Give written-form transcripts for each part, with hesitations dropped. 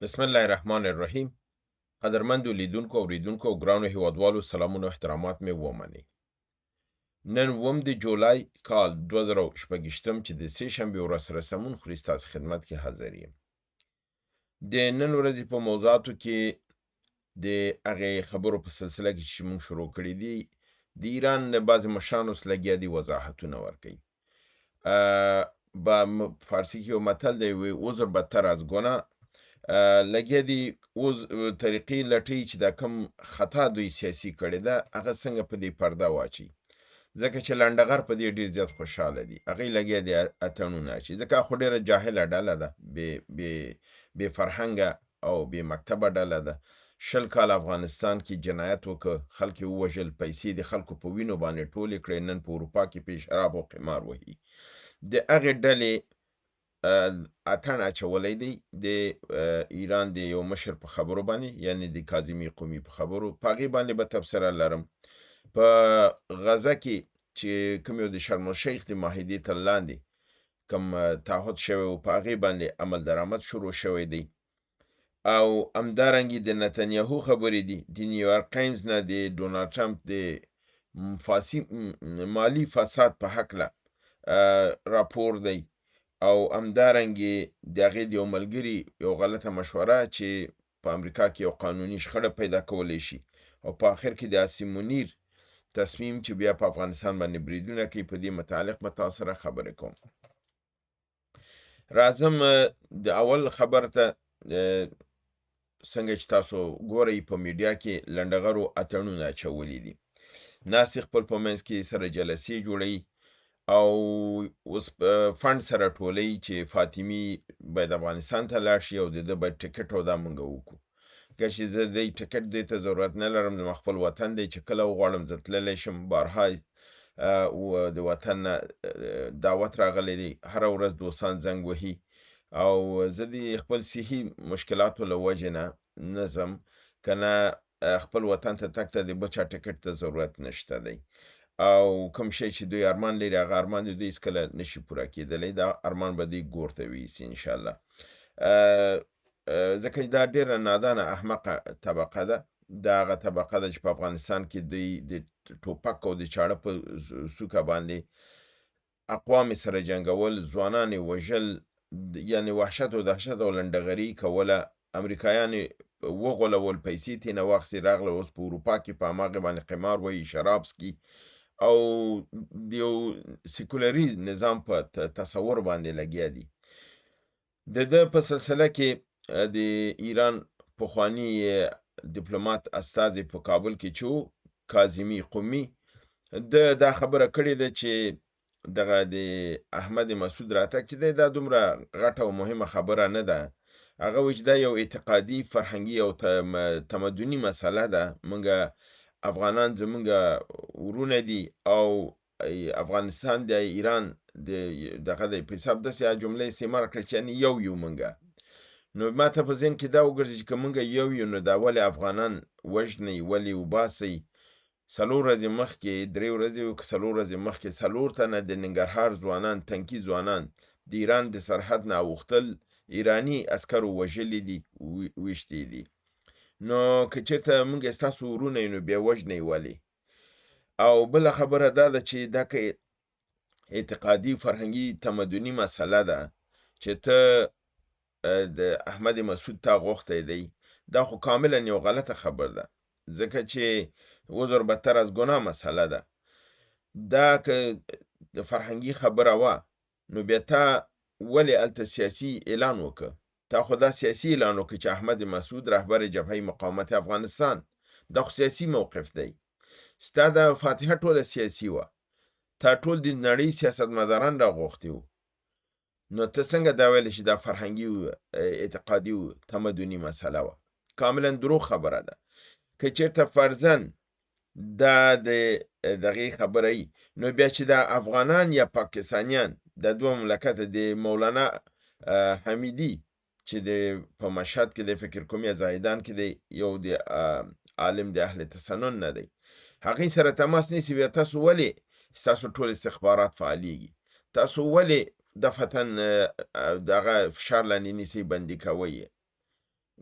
بسم الله الرحمن الرحیم. قدرمندو لیدونکو اوریدونکو ګرانو هیوادوالو سلامونه او احترامات مې ومنئ. نن 9 د جولای کال 2026 چې د سې شنبې ورځ سره سمون خوري ستاسو خدمت کې حاضر یم. د نن ورځې په موضوعاتو کې د هغې خبرو په سلسله کې چې موږ شروع کړي دي د ایران له بعضې مشرانو سره لګیا دي وضاحتونه ورکوي. فارسي کې یو متل دی وایي عذر بدتر از ګناه. لګیا دي اوس طریقې لټوي چې دا کوم خطا دوی سیاسي کړې ده هغه څنګه په دې پرده واچوي، ځکه چې لنډغر په دې ډېر زیات خوشحاله دي. هغوی لګیا دي اتڼونه اچوي، ځکه خو ډېره جاهله ډله ده، بې فرهنګه او بې مکتبه ډله ده. 20 کاله افغانستان کې جنایت وکړ، خلک یې ووژل، پیسې د خلکو په وینو باندې ټولې کړې، نن په اروپا کې په شراب او قمار وهي. د هغې ډلې اتڼ اچولی دی د ایران د یو مشر په خبرو باندې، یعنی د کاظمي قومي په خبرو. په هغې باندې به تبصره لرم. په غزه کې چې کوم یو د شرم الشیخ د معاهدې تر لاندې کوم تعهد شوی و، په هغې باندې عمل درآمد شروع شوی دی. او همدارنګې د نتنیاهو خبرې دي. د نیویارک ټایمز نه د ډونالډ ټرمپ د مالي فساد په هکله راپور دی. او همدارنګې د هغې د یو ملګري یو غلطه مشوره چې په امریکا کې یو قانوني شخړه پیدا کولی شي، او په آخر کې د عاصم منیر تصمیم چې بیا په افغانستان باندې بریدونه کوي. په دې متعلق به تاسو سره خبرې کوم. راځم د اول خبر ته. څنګه چې تاسو ګورئ په میډیا کې لنډغرو اتڼونه اچولي دي، ناستې خپل په منځ کې سره جلسې جوړوي او اوس فنډ سره ټولوي چې فاطمي باید افغانستان ته لاړ شي او د ده باید ټکټ او دا مونږ وکړو. که چې زه د ټکټ دې ته ضرورت نه لرم، زما خپل وطن دی چې کله وغواړم زه تللی شم. بارها د وطن نه دعوت راغلی دی، هره ورځ دوستان زنګ وهي او زه د خپل صحي مشکلاتو له وجې نه ځم، که نه خپل وطن ته تګ ته د بل چا ټکټ ته ضرورت نشته دی. او کوم شی چې دوی ارمان لري هغه ارمان د دوی هېڅکله نشي پوره کېدلی. دا ارمان به دوی ګور ته ویوسي انشاءالله، ځکه دا ډېره نادانه احمقه طبقه ده. دا هغه طبقه ده چې په افغانستان کې دوی د ټوپک او د چاړه په څوکه باندې اقوام سره جنګول، ځوانان یې وژل، یعنې وحشت او دهشت او لنډغري کوله. امریکایان یې وغولول، پیسې ترېنه واخیستې، راغله اوس په اروپا کې په هماغې باندې قمار وهي، شراب څکي او د یو سیکولري نظام په تصور باندې لګیا دي. د ده په سلسله کې د ایران پخواني ډیپلومات استازی په کابل کې چې و کاظمي قومي، ده دا خبره کړې ده چې دغه د احمد مسعود راتګ چې دی دا دومره غټه او مهمه خبره نه ده. هغه وایي چې دا یو اعتقادي، فرهنګي او تمدني مسله ده. موږ افغانان زمونږ ورونه دي او افغانستان د ایران دغه دی په حساب داسې جمله استعمال کړه چې یعنې یو موږ. نو ما ته په ذهن کې دا وګرځي چې که موږ یو نو دا ولې افغانان وژنئ، ولې وباسئ؟ 4 ورځې مخکې، 3 ورځې که 4 ورځې مخکې 4 تنه د ننګرهار ځوانان، تنکي ځوانان د ایران د سرحد نه اوښتل، ایراني عسکرو وژلي دي، ویشتي دي. نو که چېرته موږ ستاسو ورونه یو نو بیا وژنئ ولې؟ او بله خبره دا ده چې دا که اعتقادي، فرهنګي، تمدني مسله ده چې ته د احمد مسعود تا غوښتی دی، دا خو کاملا یو غلطه خبر ده، ځکه چې عذر بدتر از ګناه مسله ده. دا که د فرهنګي خبره وه نو بیا تا ولې هلته سیاسي اعلان وکړه؟ تا خو دا سیاسي اعلان وکړه چې احمد مسعود رهبر جبهه مقاومت افغانستان. دا خو سیاسي موقف دی. ستا دا فاتحه ټوله سیاسي وه، تا ټول د نړۍ سیاستمداران راغوښتي وو. نو ته څنګه دا ویلی چې دا فرهنګي و، اعتقادي و، تمدني مسله وه؟ کاملا دروغ خبره ده. که چېرته فرضاً دا د دغې خبره ای، نو بیا چې دا افغانان یا پاکستانیان د دوه مملکته د مولانا حمیدي چې په مشهد کې د فکر کوم یا زاهدان کې دی، یو د عالم د اهل تسنن نه دی، هغې سره تماس نیسي، بیا تاسو ولې ستاسو ټول استخبارات فعالیږي؟ تاسو ولې دفتن دغه فشار لاندې نیسئ، بندي کوئ یې؟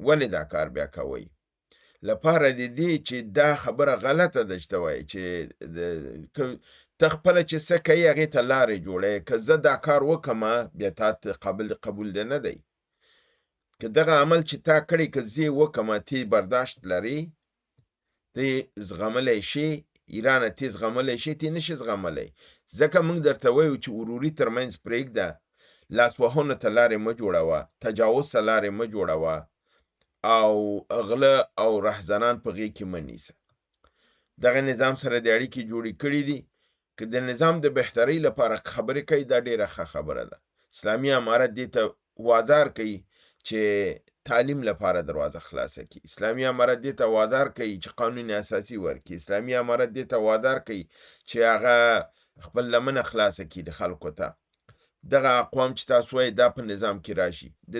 ولې دا کار بیا کوئ؟ لپاره د دې چې دا خبره غلطه ده چې ته وایې چې ته خپله چې څه کوي هغې ته لارې جوړوې. که زه دا کار وکړمه بیا تا ته قبول دی نه دی. که دغه عمل چې تا کړی که زه یې وکړمه ته برداشت لرې، ته زغملی شي، ایرانه ته زغملی شي، ته نشي زغملی. ځکه موږ درته وایو چې وروري ترمنځ پرېږده، لاسوهنو ته لارې مه جوړوه، تجاوز ته لارې مه جوړوه، او غله او رهزنان په غېږ کې مه نیسه. دغه نظام سره د اړیکې جوړې کړي دي. که د نظام د بهترۍ لپاره خبرې کوي دا ډېره ښه خبره ده. اسلامي امارت دې ته وادار کوي چې تعلیم لپاره دروازه خلاصه کړي. اسلامي امارت دې ته وادار کوي چې قانون اساسي ورکړي. اسلامي امارت دې ته وادار کوي چې هغه خپل لمنه خلاصه کړي د خلکو ته. دغه اقوام چې تاسو وایي دا په نظام کې راشي، د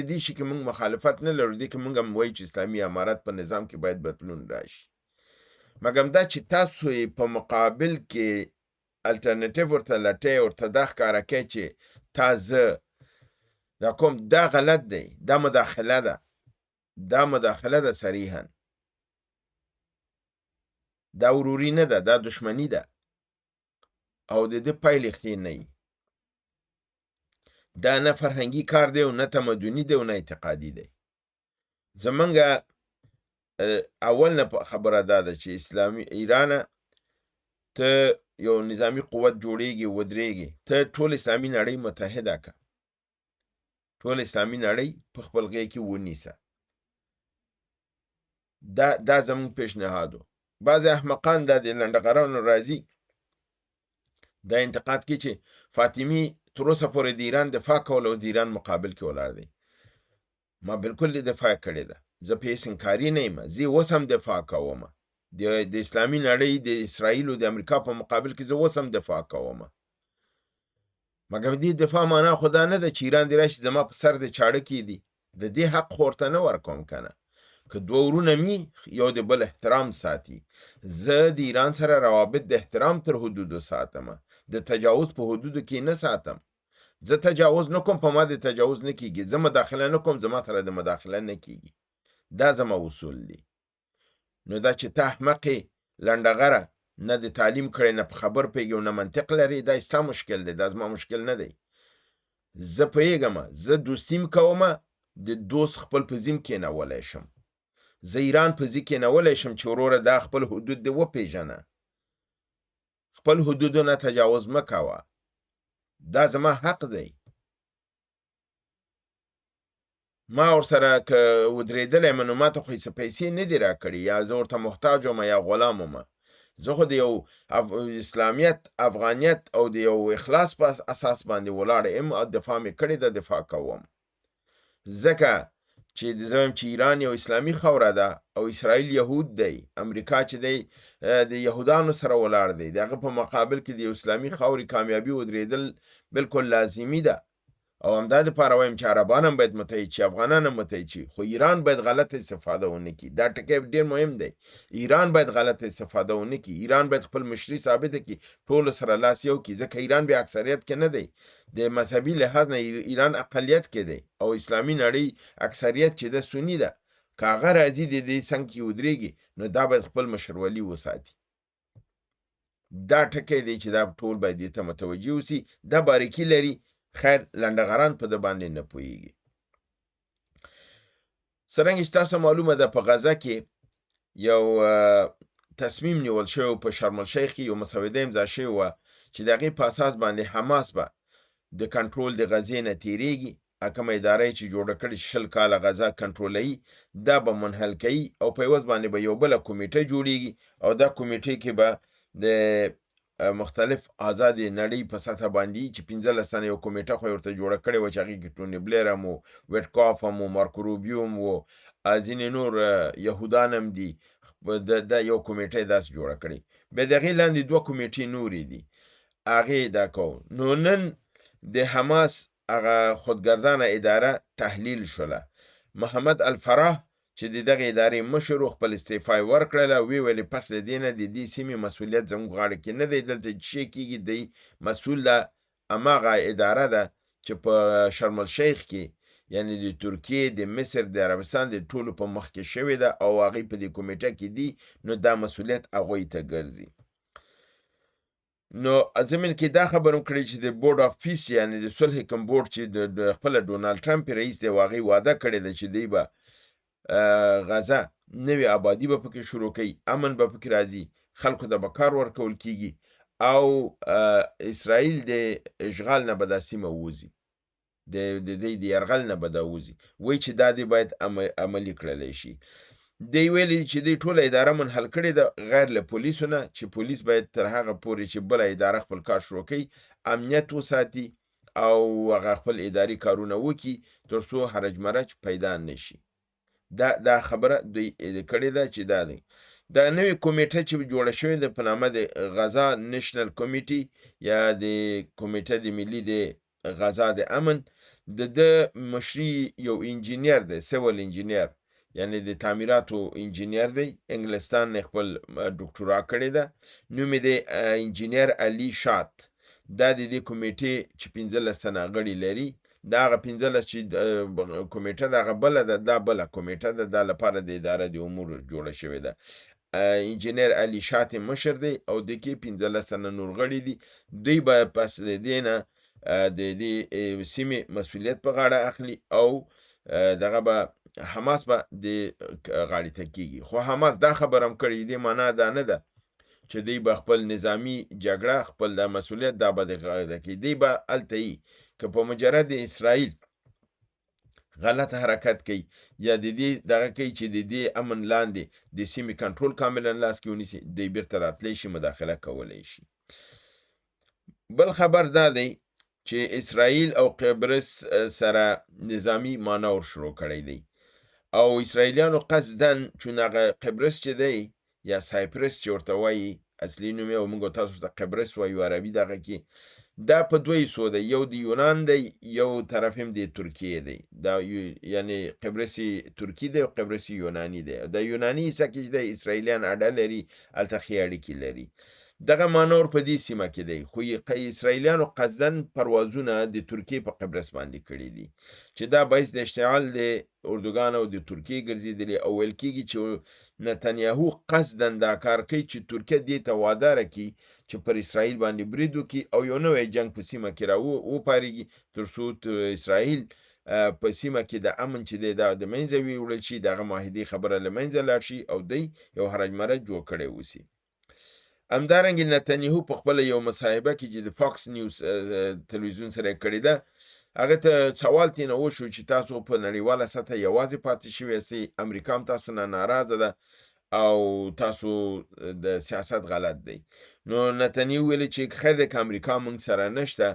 دې شي کې موږ مخالفت نه لرو. دې کې موږ هم وایو چې اسلامي امارت په نظام کې باید بدلون راشي. مګم دا چې تاسو په مقابل کې الټرنیټیو ورته لټئ، ورته دا ښکاره کوئ چې زه دا کوم، دا غلط دی. دا مداخله ده، دا مداخله ده صریحاً. دا وروري نه ده، دا دشمني ده، او د دې پایلې ښې نه وي. دا نه فرهنګي کار دی او نه تمدني دی او نه اعتقادي دی. زمونږ اول نه خبره دا ده چې اسلامي ایرانه ته یو نظامي قوت جوړیږي، ودرېږي، ته ټول اسلامي نړۍ متحده که، ټول اسلامي نړۍ په خپل غېږ کې ونیسه. دا زمونږ پیشنهاد و. بعضې احمقان دا د لنډغرانو راځي دا انتقاد کوي چې فاطمي تر اوسه پورې د ایران دفاع کوله او د ایران مقابل کې ولاړ دی. ما بالکل د دفاع کړې ده، زه په هېڅ انکاري نه یم، زه اوس هم دفاع کوم. د اسلامي نړۍ د اسرائیلو د امریکا په مقابل کې زه اوس هم دفاع کوم. مګر دې دفاع معنا خو دا نه ده چې ایران دې راشي زما په سر د چاړه کېږدي. د دې حق خو ورته نه ورکوم که نه. که دوه ورونه مي یو د بل احترام ساتي، زه د ایران سره روابط د احترام تر حدودو ساتم، د تجاوز په حدودو کې نه ساتم. زه تجاوز نه کوم، په ما د تجاوز نه کېږي. زه مداخله نه کوم، زما سره د مداخله نه کېږي. دا زما اصول دي. نو دا چې ته احمقې لنډغره، نه د تعلیم کړی، نه په خبر پوهېږي او نه منطق لري، دا ستا مشکل دی، دا زما مشکل نه دی. زه پوهېږم، زه دوستیم کوم، د دوست خپل په ځیم کېنولی شم. زه ایران په ځای کېنولی شم چې وروره دا خپل حدود دې وپېژنه، خپل حدودو نه تجاوز مه کوه. دا زما حق دی. ما ورسره که ودرېدلی یم نو ما ته خو پیسې نه دي راکړي، یا زه ورته محتاج وم یا غلام وم. زه خو د یو اسلامیت، افغانیت او د یو اخلاص په اساس باندې ولاړ یم او دفاع مې کړې ده، دفاع کوم. ځکه چې زه وایم چې ایران یو اسلامي خاوره ده او اسرائیل یهود دی، امریکا چې دی د یهودانو سره ولاړ دی. د هغه په مقابل کې د یو اسلامي خاورې کامیابي ودرېدل بالکل لازمي ده. او همدا دپاره وایم چې عربان هم باید متحد شي، افغانان هم متحد شي، خو ایران باید غلطه استفاده ونه کړي. دا ټکی ډېر مهم دی. ایران باید غلطه استفاده ونه کړي. ایران باید خپل مشري ثابته کړي، ټولو سره لاس یو کړي، ځکه ایران بیا اکثریت کې نه دی. د مذهبي لحاظ نه ایران اقلیت کې دی او اسلامي نړۍ اکثریت چې ده سني ده. که هغه راځي د دې څنګ کې ودرېږي نو دا باید خپل مشرولي وساتي. دا ټکی دی چې دا ټول باید دې ته متوجه اوسي. دا باریکي لري، خیر لنډغران په ده باندې نه پوهېږي. څرنګه چې تاسو معلومه ده په غزه کې یو تصمیم نیول شوی په شرم الشیخ کې، یو مسوده امضا شوې وه چې د هغې په اساس باندې حماس به د کنټرول د غزې نه تېرېږي. کومه اداره چې جوړه کړې 20 کاله غزه کنټرولوي، دا به منحل کوي او په عوض باندې به یو بله کمیټه جوړېږي او دا کمیټې کې به د مختلف آزادې نړۍ په سطح باندې چې 15 تنه یو کمیټه خو ورته جوړه کړې وه چې هغې کې ټوني بلیر هم و، ویټکاف هم و، مارکو روبیو هم و، ځینې نور یهودان هم دي. دا یو کمیټه یې داسې جوړه کړې. بیا د هغې لاندې 2 کمیټې نورې دي، هغې دا کوو. نو نن د حماس هغه خودګردانه اداره تحلیل شوله. محمد الفرح چې د دغه ادارې مشر خپل استعفا یې ورکړله، ویې ویلې پس له دې نه د دې سیمې مسؤلیت زموږ غاړه کې نه دی، دلته چې شی کېږي دی مسؤل ده هماغه اداره ده چې په شرم الشیخ کې یعنی د ترکیې د مصر د عربستان د ټولو په مخ کې شوې ده او هغوی په دې کمیټه کې دي، نو دا مسؤلیت هغوی ته ګرځي. نو ضمن کې دا خبره هم کړې چې د بورډ آف پیس یعنی د صلح کم بورډ چې د خپله ډونالډ ټرمپ رئیس دی، هغوی وعده کړې ده چې دی به غزه نوې آبادي به پکې شروع کوي، امن به پکې راځي، خلکو ته به کار ورکول کیږي او اسرائیل د اشغال نه به دا سیمه ووځي، د یرغل نه به دا ووځي، وایي چې دا دی باید عملي کړلی شي. دی ویلي چې دی ټوله اداره منحل کړې ده غیر له پولیسو نه، چې پولیس باید تر هغه پورې چې بله اداره خپل کار شروع کوي امنیت وساتي او هغه خپل اداري کارونه وکړي تر څو حرج مرج پیدا نشي. دا خبره دوی کړې ده چې دا دی. دا نوې کمیټه چې جوړه شوې ده په نامه د غزا نیشنل کمیټي یا د کمیټه د ملي د غزا د امن، د مشري یو انجینیر دی، سیول انجینیر یعنی د تعمیراتو انجینیر دی، انګلستان نه خپل ډاکټورا کړې ده، نوم یې دی انجینیر علي شات. دا د دې کمیټې چې 15 تنه غړي لري، دا هغه 15 چې کمیټه ده هغه بله ده، دا بله کمیټه ده، دا لپاره د اداره د امورو جوړه شوې ده. انجینیر علي شات مشر دی او د کې 15 تنه نور غړي دي. دوی به پس د دې نه د دې سیمې مسؤلیت په غاړه اخلي او دغه به حماس به د غاړې ته کیږي. خو حماس دا خبره هم کړې دې معنا دا نه ده چې دوی به خپل نظامی جګړه خپل د مسؤلیت دا به د غاړه کې دی به هلته یي که په مجرد اسرائیل غلط حرکت کوي یا د دې دغه کوي چې د دې امن لاندې د سیمې کنټرول کاملا لاس کې ونیسي، دی بیرته راتلی شي، مداخله کولی شي. بل خبر دا دی چې اسرائیل او قبرس سره نظامی مانور شروع کړی دی او اسرائیلیانو قصدن چون هغه قبرس چې دی یا سایپرس چې ورته وایي اصلي نوم یې او موږ تاسو ته قبرس وایو عربي دغه کې، دا په دوه حصو دی، یو د یونان دی، یو طرف هم د ترکیې دی. دا یعنی قبرسي ترکی دی او قبرسي یونانی دی. د یونانی حصه کې چې دی اسرائیلیان اډه لري، هلته ښې اړیکې لري. دغه مانور په دې سیمه کې دی، خو اسرائیلیانو قصدن پروازونه د ترکیې په قبرس باندې کړي دي چې دا باعث د اشتعال د اردوګان او د ترکیې ګرځېدلي او ویل کېږي چې نتنیاهو قصدن دا کار کوي چې ترکیه دې ته وعده راکړي چې پر اسرائیل باندې برید وکړي او یو نوی جنګ په سیمه کې راوپارېږي تر څو اسرائیل په سیمه کې د امن چې دی دا د منځه ویوړل شي، دغه معاهدې خبره له منځه لاړ شي او دی یو حرج مرج جوړ کړی اوسي. همدارنګه نتنیاهو په خپله یو مصاحبه کې چې د فاکس نیوز تلویزیون سره یې کړې ده، هغه ته سوال ترېنه وشو چې تاسو په نړیواله سطحه یوازې پاتې شوي یاستئ، امریکا هم تاسو نه ناراضه ده او تاسو د سیاست غلط دی. نو نتنیاهو ویلي چې خیر دی که امریکا موږ سره نشته،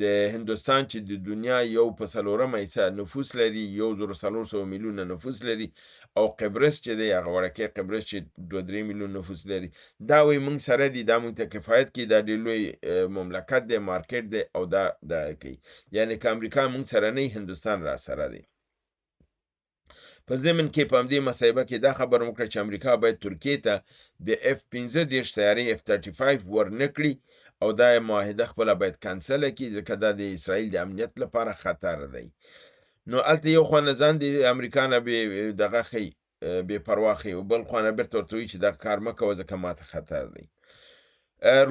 د هندوستان چې د دنیا یو په 4 حصه نفوس لري، 1400 میلیونه نفوس لري، او قبرس چې دی هغه وړکی قبرس چې 2-3 میلیون نفوس لري، دا وایي موږ سره دي، دا موږ ته کفایت کوي، دا ډېر لوی مملکت دی، مارکیټ دی او دا کوي. یعنی که امریکا موږ سره نه وي، هندوستان را سره دی. په ضمن کې په همدې مصاحبه کې دا خبره وکړه چې امریکا باید ترکیې ته د F-15 طیارې F-35 ورنه کړي او دا معاهده خپله باید کنسله کړي ځکه دا د اسرائیل د امنیت لپاره خطر دی. نو هلته یو خوا نه ځان د امریکا نه دغه ښیي بې پروا ښیي او بل خوا نه بېرته ورته وایي چې دغه کار مه کوه ځکه ماته خطر دی.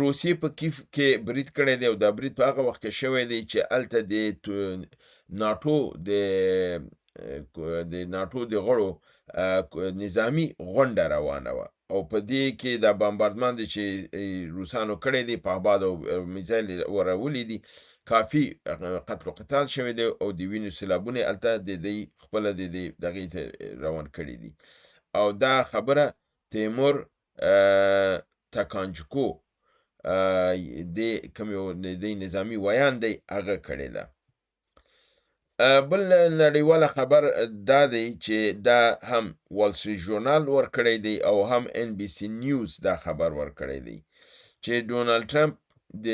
روسیې په کیف کې برید کړی دی او دا برید په هغه وخت کې شوی دی چې هلته د ناټو د غړو نظامی غونډه روانه وه او په دې کې دا بمباردمان دی چې روسانو کړی دی په اباد او میزایل ورولي دي، کافي قتل و قتال شوی دی او د وینو سیلابونه هلته د دوی خپله د دغې ته روان کړي دي او دا خبره تیمور تاکانجکو د کوم یو د نظامي ویان دی هغه کړې ده. بل نړیواله خبر دا دی چې دا هم وال سټریټ ژورنال ورکړی دی او هم NBC نیوز دا خبر ورکړی دی چې ډونالډ ټرمپ د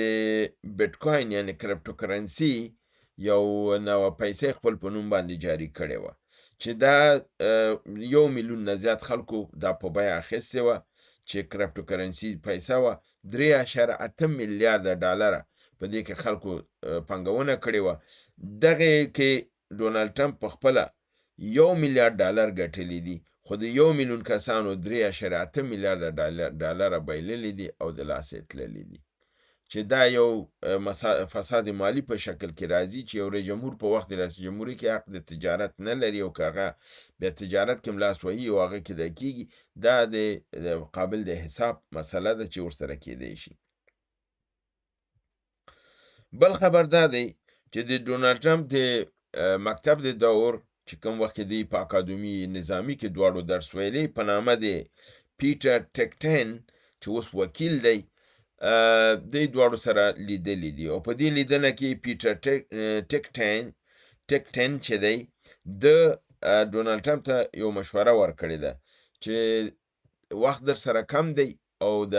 بیټکوین یعنی کرپټو کرنسي یو نوه پیسې خپل په نوم باندې جاري کړې وه چې دا 1 میلیون نه زیات خلکو دا په بیه اخیستې وه چې کرپټو کرنسي پیسه وه. 3.8 میلیارده ډالره په دې کې خلکو پانګونه کړې وه. دغه کې ډونالډ ټرمپ په خپله $1 میلیارډ ګټلي دي، خو د 1 میلیون کسانو 3.8 میلیارده ډالره بایللي دي او د لاسه یې تللي دي، چې دا یو فساد مالی په شکل کې راځي چې یو رئیس جمهور په وخت د رئیس جمهوري کې حق د تجارت نه لري او که هغه بیا تجارت کې لاس وهي او هغه کیده کېږي، دا د قابل د حساب مسله ده چې ورسره کېدی شي. بل خبر دا دی چې د ډونالډ ټرمپ د مکتب د دور چې کوم وخت کې دی په اکادمي نظامی کې دواړو درس ویلی په نامه د پیټر ټکټین چې اوس وکیل دی، دی دواړو سره لیدلی دي او په دې لیدنه کې پیټر ټکټین چې دی د ډونالډ ټرمپ ته یو مشوره ورکړې ده چې وخت در سره کم دی او د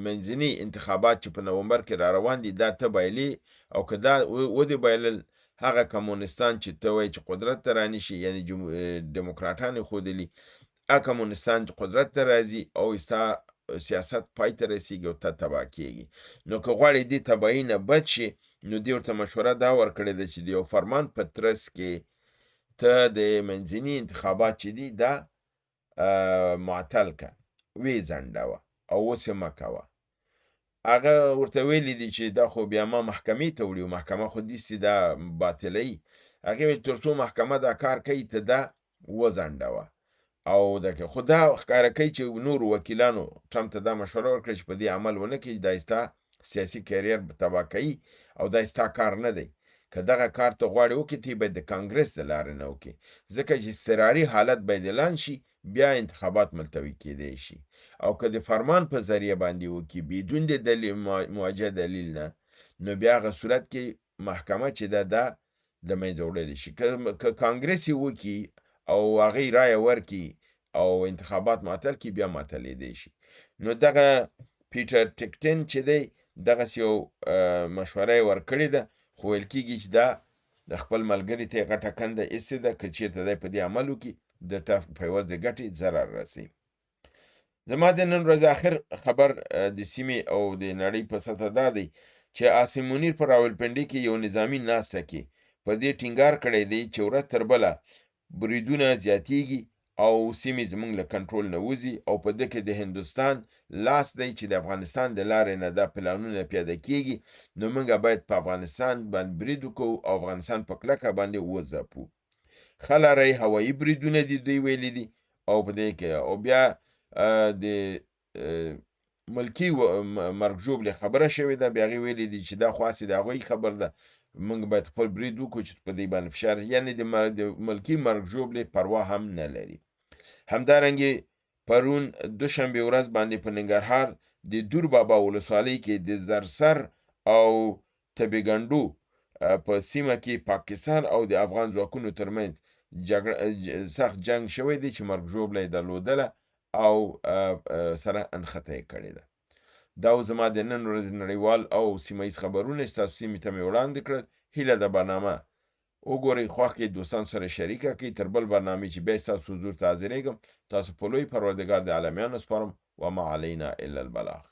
منځني انتخابات چې په نومبر کې را روان دي دا ته بایلي او که دا ودې بایلل هغه کمونستان چې ته وایي چې قدرت ته رانشي، یعنی دموکراتان یې ښودلي، هغه کمونستان چې قدرت ته راځي او ستا سیاست پای ته رسیږي او ته تباه کېږي. نو که غواړې دې تباهي نه بچ شي نو دې ورته مشوره دا ورکړې ده چې د یو فرمان په ترڅ کې ته د منځني انتخابات چې دي دا معطل که، وی ځنډوه او اوس یې مه کوه. هغه ورته ویلي دي چې دا خو بیا ما محکمې ته وړي، محکمه خو دېسې دا باطلوي. هغې ویل تر څو محکمه دا کار کوي ته دا وځنډوه او خو دا ښکاره کوي چې نورو وکیلانو ټرمپ ته دا مشوره ورکړه چې په دې عمل ونه کړي، دا ستا سیاسي کریر تباه کوي او دا ستا کار نه دی. که دغه کار ته غواړې وکړې ته باید د کانګرس د لارې نه وکړې، ځکه چې اضطراري حالت باید اعلان شي بیا انتخابات ملتوي کېدی شي، او که د فرمان په ذریعه باندې وکړي بدون د دلیل موجه دلیل نه، نو بیا هغه صورت کې محکمه چې دا د منځه وړلی شي. که کانګرس یې وکړي او هغې رایه ورکړي او انتخابات معطل کړي بیا معطلېدی شي. نو دغه پیټر ټکټین چې دی دغسې یو مشوره یې ورکړې ده، خو ویل کېږي چې دا د خپل ملګري ته یې غټه کنده ایستې ده، که چېرته دی په دې عمل وکړي د ته په عوض د ګټې ضرر رسوي. زما د نن ورځې آخر خبر د سیمې او د نړۍ په سطحه دا دی چې عاصم منیر په راولپنډۍ کې یو نظامي ناسته کې په دې ټینګار کړی دی چې ورځ تر بله بریدونه زیاتېږي او سیمې زموږ له کنټرول نه وځي او په ده کې د هندوستان لاس دی چې د افغانستان د لارې نه دا پلانونه پیاده کېږي. نو موږ باید په افغانستان باندې برید وکړو او افغانستان په کلکه باندې وځپو. خلاری هوایي بریدونه دي دوی ویلي دي او په دې کې او بیا د ملکي مرګ ژوبلې خبره شوې ده، بیا هغې ویلي دي چې دا خو هسې د هغوی خبر ده، موږ باید خپل برید وکړو چې په دې باندې فشار، یعنې د ملکي مرګ ژوبلې پروا هم نه لري. همدارنګې پرون دوشنبې ورځ باندې په ننګرهار د دور بابا ولسوالۍ کې د زرسر او تبېګنډو په سیمه کې پاکستان او د افغان ځواکونو ترمنځ سخت جنگ شوی دی چې مرګ ژوبله یې درلودله او سره انخته یې کړې ده. دا زما د نن ورځې نړیوال او سیمه ییز خبرونه چې تاسو سیمې ته مې وړاندې کړل. هیله ده برنامه وګورئ، خوښ کړئ، دوستانو سره شریکه کړئ. تر بل برنامې چې بیا ستاسو حضور ته حاضرېږم، تاسو په لوی پروردګار د عالمیانو سپارم. وما علینا الا البلاغ.